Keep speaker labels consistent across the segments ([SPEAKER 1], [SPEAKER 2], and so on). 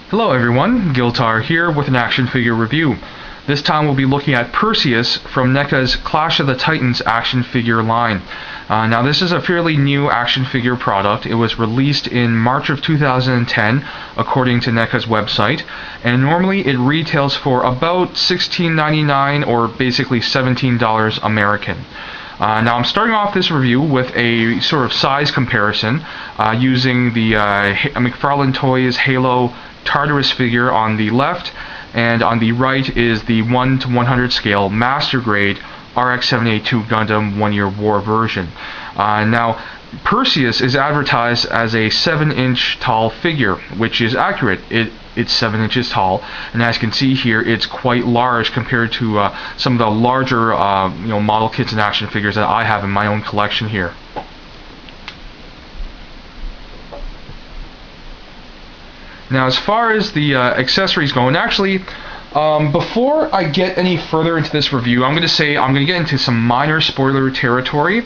[SPEAKER 1] Hello everyone, Giltar here with an action figure review. This time we'll be looking at Perseus from NECA's Clash of the Titans action figure line. Now this is a fairly new action figure product. It was released in March of 2010 according to NECA's website, and normally it retails for about $16.99 or basically $17 American. Now I'm starting off this review with a sort of size comparison using the McFarlane Toys Halo Tartarus figure on the left, and on the right is the 1:100 scale master grade RX-782 Gundam 1-Year War version. Now Perseus is advertised as a 7-inch tall figure, which is accurate. It's 7 inches tall, and as you can see here, it's quite large compared to some of the larger model kits and action figures that I have in my own collection here. Now, as far as the accessories go, and actually, before I get any further into this review, I'm going to get into some minor spoiler territory.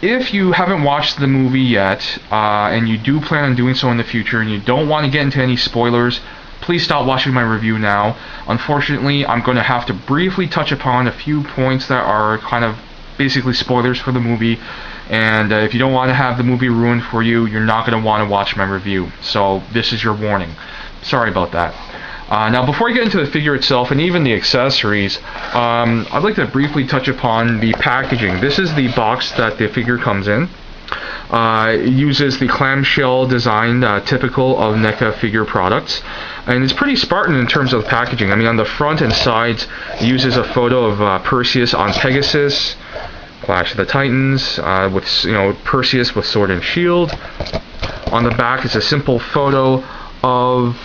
[SPEAKER 1] If you haven't watched the movie yet, and you do plan on doing so in the future, and you don't want to get into any spoilers, please stop watching my review now. Unfortunately, I'm going to have to briefly touch upon a few points that are kind of basically spoilers for the movie, and if you don't want to have the movie ruined for you, you're not going to want to watch my review. So this is your warning. Sorry about that. Now, before I get into the figure itself and even the accessories, I'd like to briefly touch upon the packaging. This is the box that the figure comes in. It uses the clamshell design typical of NECA figure products, and it's pretty Spartan in terms of packaging. I mean, on the front and sides, it uses a photo of Perseus on Pegasus, Clash of the Titans, with Perseus with sword and shield. On the back, it's a simple photo of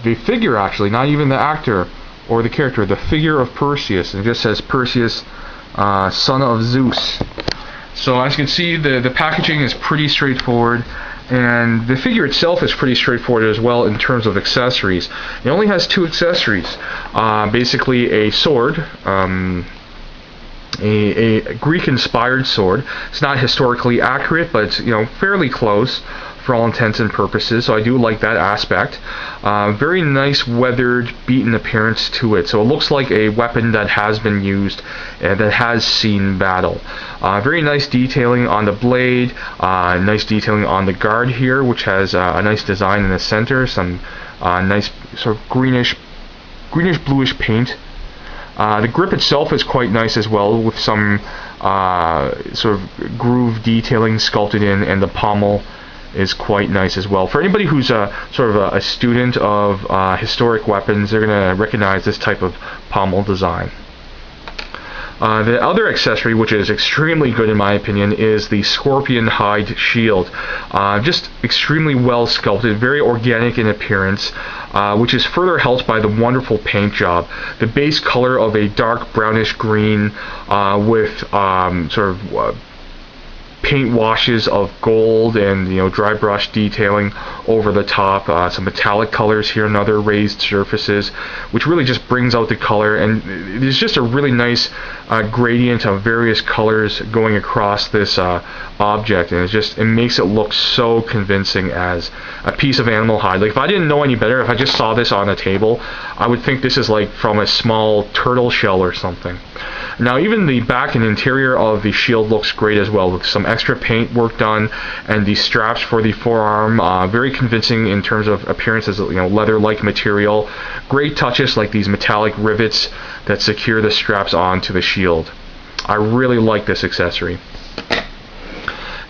[SPEAKER 1] the figure, actually, not even the actor or the character, the figure of Perseus. And it just says Perseus, son of Zeus. So as you can see, the packaging is pretty straightforward, and the figure itself is pretty straightforward as well in terms of accessories. It only has two accessories, basically a sword, a Greek-inspired sword. It's not historically accurate, but it's fairly close for all intents and purposes, so I do like that aspect. Very nice weathered, beaten appearance to it, so it looks like a weapon that has been used and that has seen battle. Very nice detailing on the blade, nice detailing on the guard here, which has a nice design in the center, some nice sort of greenish bluish paint. The grip itself is quite nice as well, with some sort of groove detailing sculpted in, and the pommel is quite nice as well. For anybody who's sort of a student of historic weapons, they're going to recognize this type of pommel design. The other accessory, which is extremely good in my opinion, is the scorpion hide shield. Just extremely well sculpted, very organic in appearance, which is further helped by the wonderful paint job. The base color of a dark brownish green with sort of paint washes of gold and dry brush detailing over the top, some metallic colors here and other raised surfaces, which really just brings out the color, and it's just a really nice gradient of various colors going across this object, and it makes it look so convincing as a piece of animal hide. Like, if I didn't know any better, if I just saw this on a table, I would think this is like from a small turtle shell or something. Now, even the back and interior of the shield looks great as well, with some extra paint work done, and the straps for the forearm, very convincing in terms of appearance as leather-like material. Great touches like these metallic rivets that secure the straps onto the shield. I really like this accessory.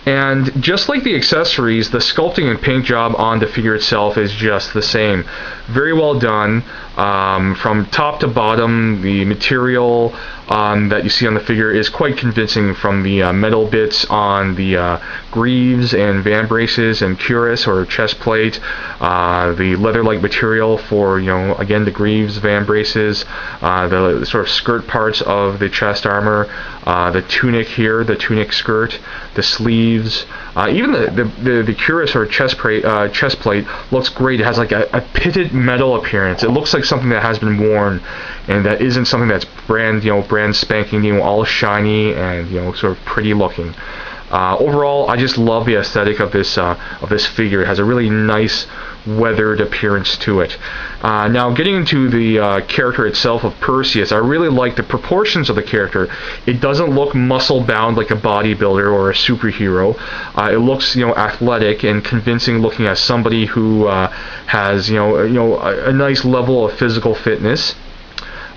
[SPEAKER 1] And just like the accessories, the sculpting and paint job on the figure itself is just the same. Very well done. From top to bottom, the material that you see on the figure is quite convincing, from the metal bits on the greaves and vambraces and cuirass or chest plate, the leather-like material for, again, the greaves, vambraces, the sort of skirt parts of the chest armor, the tunic here, the tunic skirt, the sleeves, even the cuirass or chest plate looks great. It has like a pitted metal appearance. It looks like something that has been worn, and that isn't something that's brand spanking new, all shiny and sort of pretty looking. Overall, I just love the aesthetic of this figure. It has a really nice weathered appearance to it. Now, getting into the character itself of Perseus, I really like the proportions of the character. It doesn't look muscle-bound like a bodybuilder or a superhero. It looks, athletic and convincing looking as somebody who has, a nice level of physical fitness.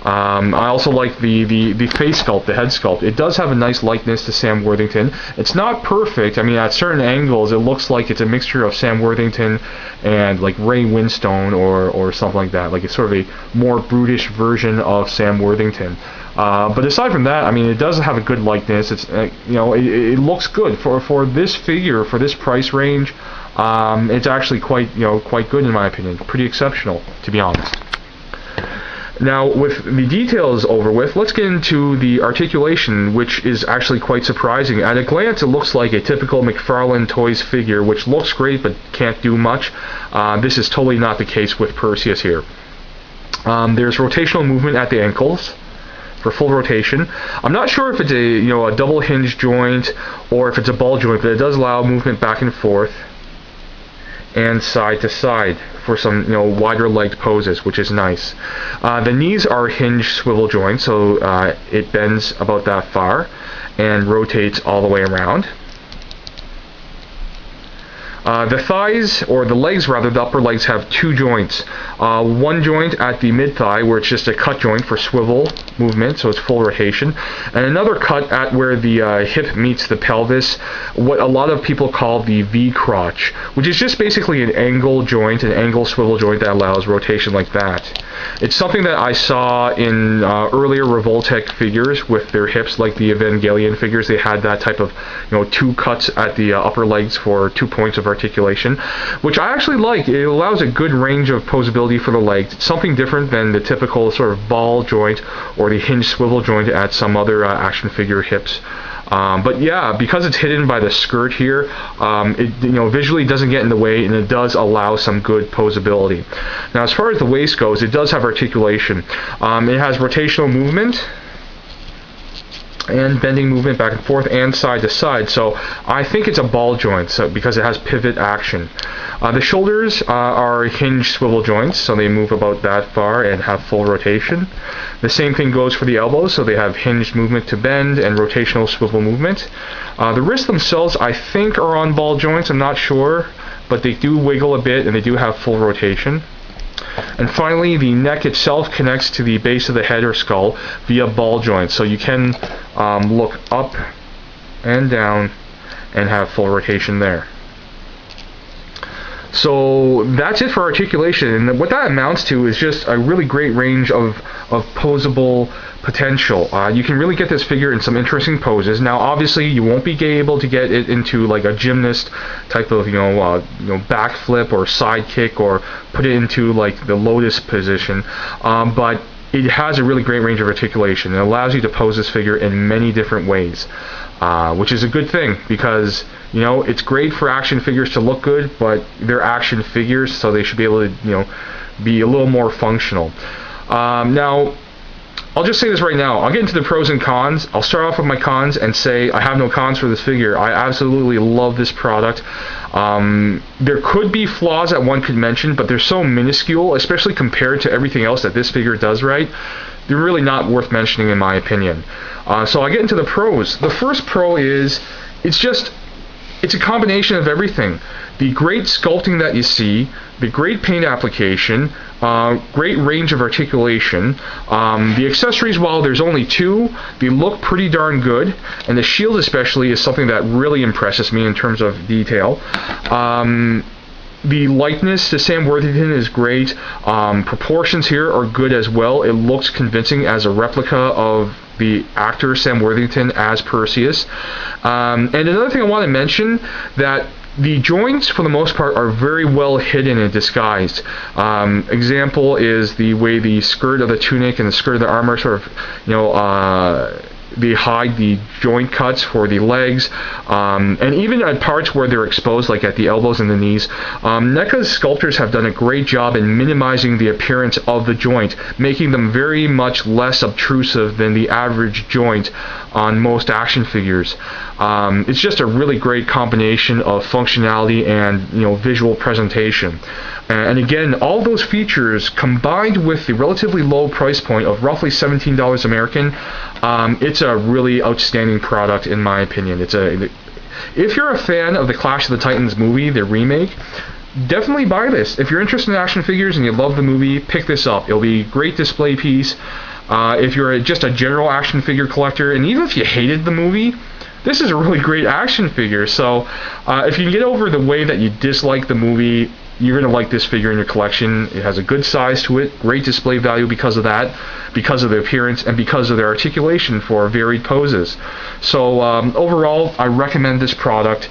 [SPEAKER 1] I also like the face sculpt, the head sculpt. It does have a nice likeness to Sam Worthington. It's not perfect. I mean, at certain angles, it looks like it's a mixture of Sam Worthington and like Ray Winstone or something like that. Like it's sort of a more brutish version of Sam Worthington. But aside from that, I mean, it does have a good likeness. It's it looks good for this figure, for this price range. It's actually quite good in my opinion. Pretty exceptional, to be honest. Now, with the details over with, let's get into the articulation, which is actually quite surprising. At a glance, it looks like a typical McFarlane Toys figure, which looks great but can't do much. This is totally not the case with Perseus here. There's rotational movement at the ankles for full rotation. I'm not sure if it's a double hinge joint or if it's a ball joint, but it does allow movement back and forth and side to side for some wider legged poses, which is nice. The knees are hinged swivel joints, so it bends about that far and rotates all the way around. The thighs, or the legs rather, the upper legs have two joints. One joint at the mid-thigh where it's just a cut joint for swivel movement, so it's full rotation, and another cut at where the hip meets the pelvis, what a lot of people call the V-crotch, which is just basically an angle joint, an angle swivel joint that allows rotation like that. It's something that I saw in earlier Revoltech figures with their hips, like the Evangelion figures. They had that type of two cuts at the upper legs for 2 points of articulation, which I actually like. It allows a good range of posability for the legs. It's something different than the typical sort of ball joint or the hinge swivel joint at some other action figure hips. But yeah, because it's hidden by the skirt here, it visually doesn't get in the way, and it does allow some good posability. Now, as far as the waist goes, it does have articulation. It has rotational movement and bending movement back and forth and side to side, so I think it's a ball joint because it has pivot action. The shoulders are hinged swivel joints, so they move about that far and have full rotation. The same thing goes for the elbows, so they have hinged movement to bend and rotational swivel movement. The wrists themselves, I think, are on ball joints. I'm not sure, but they do wiggle a bit and they do have full rotation. And finally, the neck itself connects to the base of the head or skull via ball joints, so you can look up and down and have full rotation there. So that's it for articulation, and what that amounts to is just a really great range of posable potential. You can really get this figure in some interesting poses. Now, obviously, you won't be able to get it into like a gymnast type of backflip or side kick, or put it into like the lotus position, but it has a really great range of articulation. It allows you to pose this figure in many different ways, which is a good thing because it's great for action figures to look good, but they're action figures, so they should be able to be a little more functional. Now, I'll just say this right now. I'll get into the pros and cons. I'll start off with my cons and say I have no cons for this figure. I absolutely love this product. There could be flaws that one could mention, but they're so minuscule, especially compared to everything else that this figure does right. They're really not worth mentioning in my opinion. So I'll get into the pros. The first pro is it's a combination of everything. The great sculpting that you see, the great paint application, great range of articulation. The accessories, while there's only two, they look pretty darn good, and the shield especially is something that really impresses me in terms of detail. The likeness to Sam Worthington is great. Proportions here are good as well. It looks convincing as a replica of the actor Sam Worthington as Perseus. And another thing I want to mention, that the joints for the most part are very well hidden and disguised. Example is the way the skirt of the tunic and the skirt of the armor sort of They hide the joint cuts for the legs, and even at parts where they're exposed, like at the elbows and the knees. NECA's sculptors have done a great job in minimizing the appearance of the joint, making them very much less obtrusive than the average joint on most action figures. It's just a really great combination of functionality and visual presentation. And again, all those features combined with the relatively low price point of roughly $17 American, it's a really outstanding product in my opinion. If you're a fan of the Clash of the Titans movie, the remake, definitely buy this. If you're interested in action figures and you love the movie, pick this up. It'll be a great display piece. If you're just a general action figure collector, and even if you hated the movie, this is a really great action figure. So if you can get over the way that you dislike the movie, you're going to like this figure in your collection. It has a good size to it, great display value because of that, because of the appearance, and because of the articulation for varied poses. So overall, I recommend this product.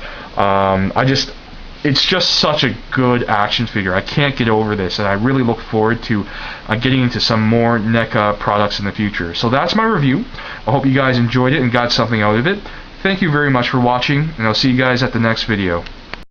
[SPEAKER 1] It's just such a good action figure. I can't get over this, and I really look forward to getting into some more NECA products in the future. So that's my review. I hope you guys enjoyed it and got something out of it. Thank you very much for watching, and I'll see you guys at the next video.